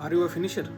Are you a finisher?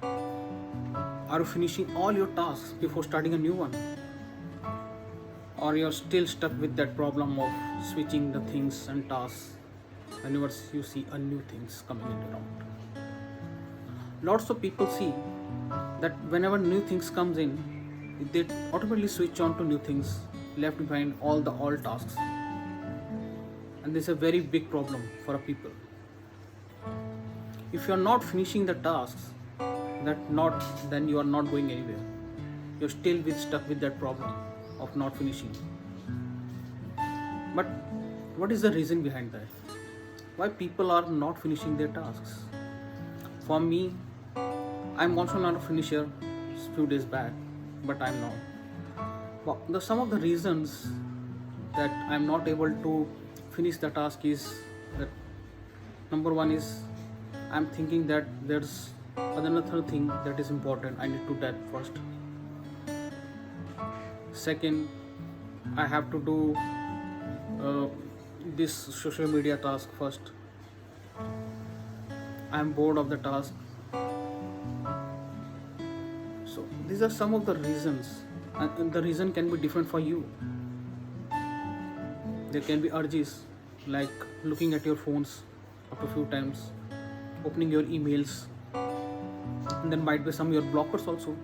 Are you finishing all your tasks before starting a new one? Or you're still stuck with that problem of switching the things and tasks whenever you see a new things coming in around? Lots of people see that whenever new things comes in, they automatically switch on to new things, left behind all the old tasks. And this is a very big problem for a people. If you are not finishing the tasks, that not then you are not going anywhere. You're still stuck with that problem of not finishing. But what is the reason behind that? Why people are not finishing their tasks? For me, I'm also not a finisher few days back, but I'm not. Well, some of the reasons that I'm not able to finish the task is that number one is I'm thinking that there's another thing that is important. I need to do that first. Second, I have to do this social media task first. I'm bored of the task. So these are some of the reasons, and the reason can be different for you. There can be urges like looking at your phones up to few times, opening your emails, and then might be some your blockers also,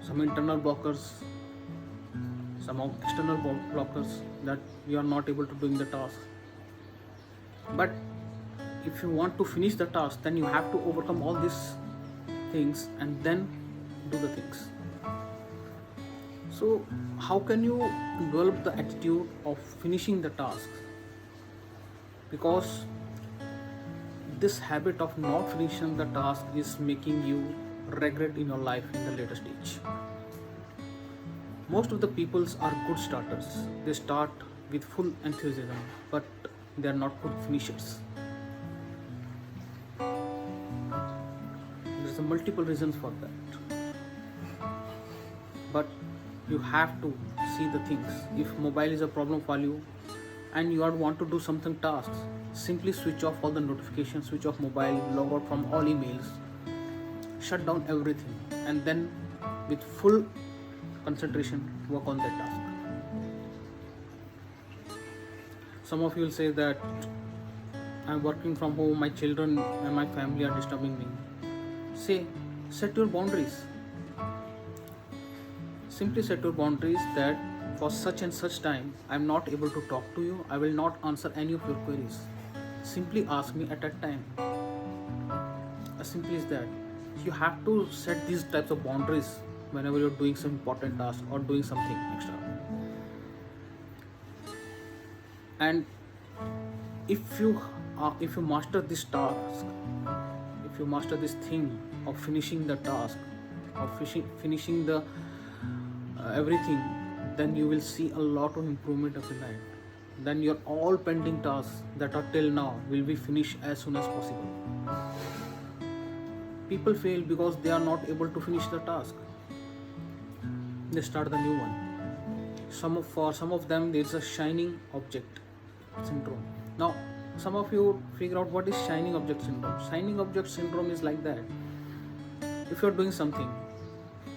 some internal blockers, some of external blockers that you are not able to doing the task. But if you want to finish the task, then you have to overcome all these things and then do the things. So how can you develop the attitude of finishing the task? Because this habit of not finishing the task is making you regret in your life in the later stage. Most of the peoples are good starters. They start with full enthusiasm, but they are not good finishers. There's a multiple reasons for that. But you have to see the things. If mobile is a problem for you and you want to do something tasks, simply switch off all the notifications, switch off mobile, log out from all emails, shut down everything, and then with full concentration work on that task. Some of you will say that I'm working from home, my children and my family are disturbing me. Set your boundaries. Simply set your boundaries that for such and such time I'm not able to talk to you, I will not answer any of your queries. Simply ask me at that time. As simple as that. You have to set these types of boundaries whenever you're doing some important task or doing something extra. And if you master this task, if you master this thing of finishing the task, of finishing the everything, then you will see a lot of improvement of your life. Then your all pending tasks that are till now will be finished as soon as possible. People fail because they are not able to finish the task. They start the new one. For some of them there is a shining object syndrome. Now some of you figure out what is shining object syndrome. Shining object syndrome is like that. If you are doing something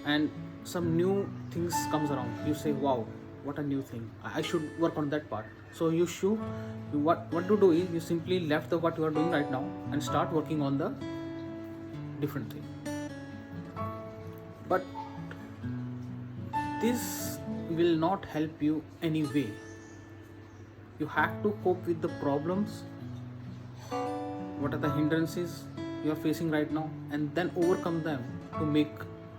and some new things comes around, you say, wow, what a new thing, I should work on that part. So what to do is you simply left the what you are doing right now and start working on the different thing. But this will not help you anyway. You have to cope with the problems, what are the hindrances you are facing right now, and then overcome them to make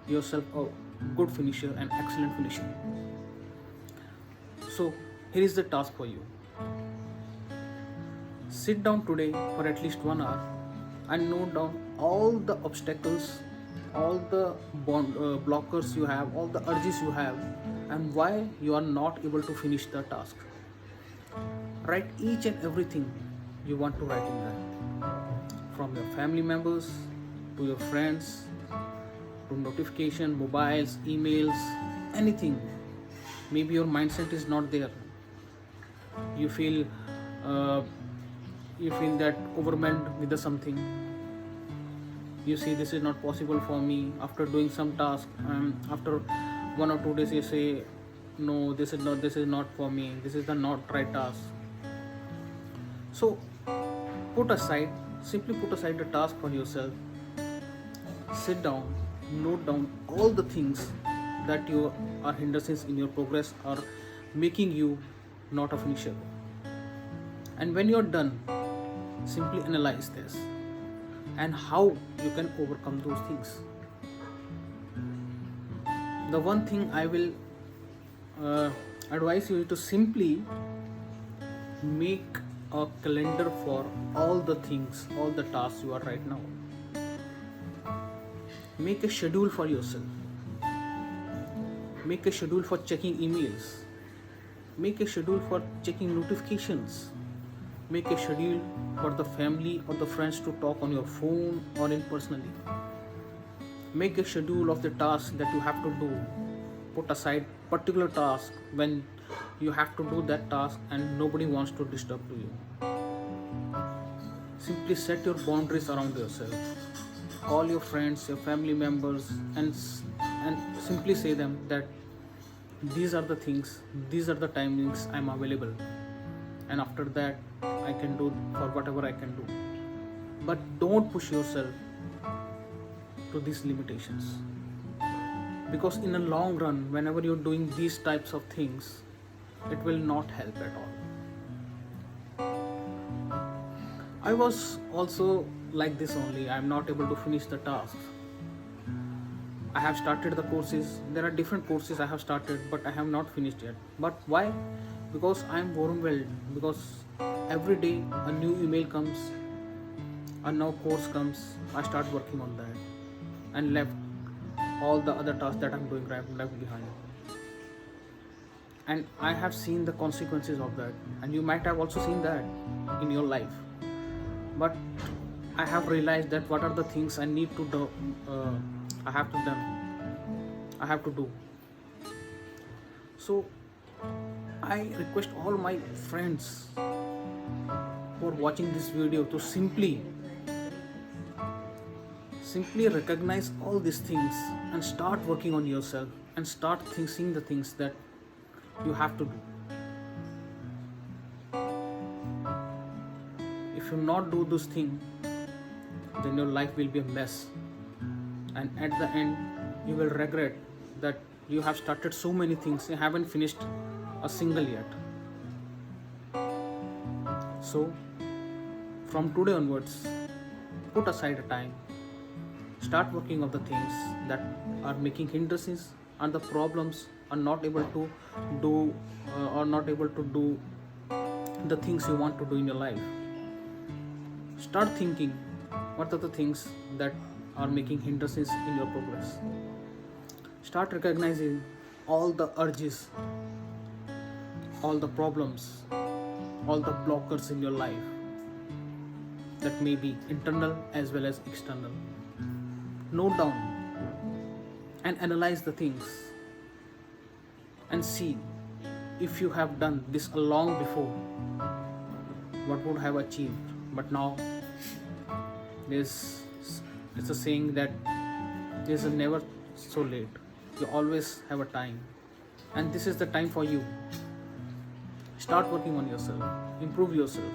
yourself a good finisher and excellent finisher. So here is the task for you. Sit down today for at least 1 hour and note down all the obstacles, all the blockers you have, all the urges you have, and why you are not able to finish the task. Write each and everything you want to write in that, from your family members to your friends to notification, mobiles, emails, anything. Maybe your mindset is not there. You feel that overwhelmed with something. you see this is not possible for me. After doing some task, after 1 or 2 days you say, no, this is not for me, this is the not right task. So put aside, simply put aside the task for yourself. Sit down, note down all the things that you are hindrances in your progress or making you not a finisher. And when you're done, simply analyze this and how you can overcome those things. The one thing I will advise you to simply make a calendar for all the things, all the tasks you are right now. Make a schedule for yourself. Make a schedule for checking emails. Make a schedule for checking notifications. Make a schedule for the family or the friends to talk on your phone or in personally. Make a schedule of the tasks that you have to do. Put aside particular task when you have to do that task and nobody wants to disturb to you. Simply set your boundaries around yourself. Call your friends, your family members, and simply say them that these are the things, these are the timings I'm available, and after that I can do for whatever I can do. But don't push yourself to these limitations, because in the long run, whenever you're doing these types of things, it will not help at all. I was also like this only. I'm not able to finish the tasks. I have started the courses. There are different courses I have started, but I have not finished yet. But why? Because I'm overwhelmed. Because every day a new email comes, a new course comes. I start working on that, and left all the other tasks that I'm doing right left behind. And I have seen the consequences of that, and you might have also seen that in your life. But I have realized that what are the things I need to do. I have to do. So I request all my friends who are watching this video to simply recognize all these things and start working on yourself and start seeing the things that you have to do. If you not do those things, then your life will be a mess, and at the end you will regret that you have started so many things, you haven't finished a single yet. So from today onwards, put aside a time, start working on the things that are making hindrances and the problems are not able to do the things you want to do in your life. Start thinking what are the things that are making hindrances in your progress. Start recognizing all the urges, all the problems, all the blockers in your life that may be internal as well as external. Note down and analyze the things and see if you have done this long before, what would have achieved. But now it's a saying that there's never so late. You always have a time, and this is the time for you. Start working on yourself, improve yourself.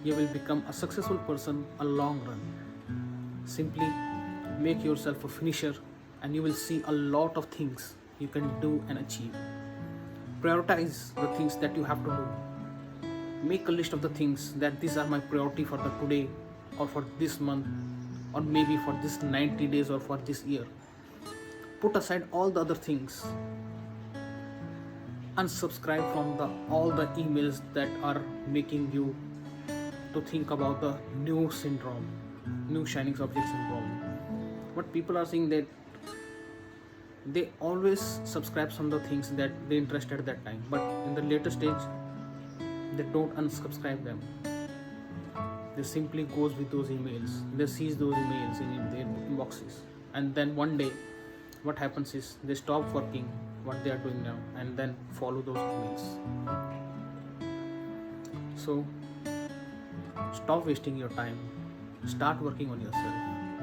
You will become a successful person a long run. Simply make yourself a finisher, and you will see a lot of things you can do and achieve. Prioritize the things that you have to do. Make a list of the things that these are my priority for the today or for this month or maybe for this 90 days or for this year. Put aside all the other things. Unsubscribe from all the emails that are making you to think about the new syndrome, new shining object syndrome. What people are saying that they always subscribe some of the things that they interested at that time, but in the later stage they don't unsubscribe them. They simply goes with those emails. They sees those emails in their inboxes, and then one day what happens is they stop working what they are doing now and then follow those emails. So stop wasting your time. Start working on yourself.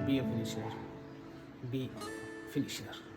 Be a finisher. Be a finisher.